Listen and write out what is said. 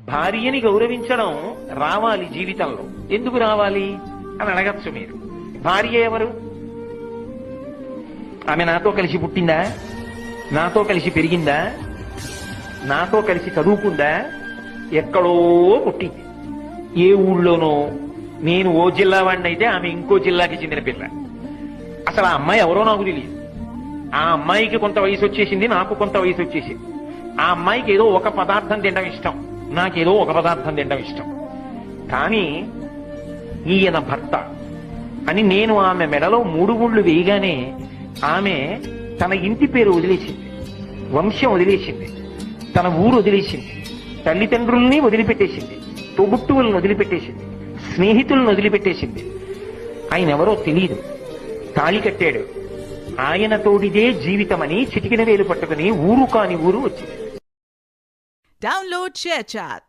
భార్యని గౌరవించడం రావాలి జీవితంలో. ఎందుకు రావాలి అని అడగచ్చు మీరు. భార్య ఎవరు? ఆమె నాతో కలిసి పుట్టిందా? నాతో కలిసి పెరిగిందా? నాతో కలిసి చదువుకుందా? ఎక్కడో పుట్టింది, ఏ ఊళ్ళోనో. నేను ఓ జిల్లా వాడిని అయితే ఆమె ఇంకో జిల్లాకి చెందిన పిల్ల. అసలు ఆ అమ్మాయి ఎవరో నాకు తెలియదు. ఆ అమ్మాయికి కొంత వయసు వచ్చేసింది, నాకు కొంత వయసు వచ్చేసింది. ఆ అమ్మాయికి ఏదో ఒక పదార్థం తినడం ఇష్టం, నాకేదో ఒక పదార్థం తినడం ఇష్టం. కానీ ఈయన భర్త అని నేను ఆమె మెడలో 3 ముళ్ళు వేయగానే ఆమె తన ఇంటి పేరు వదిలేసింది, వంశం వదిలేసింది, తన ఊరు వదిలేసింది, తల్లిదండ్రుల్ని వదిలిపెట్టేసింది, తోబుట్టువులను వదిలిపెట్టేసింది, స్నేహితులను వదిలిపెట్టేసింది. ఆయన ఎవరో తెలియదు, తాళి కట్టాడు. ఆయన తోడిదే జీవితమని చిటికిన వేలు పట్టుకుని ఊరు కాని ఊరు వచ్చింది. Download ShareChat.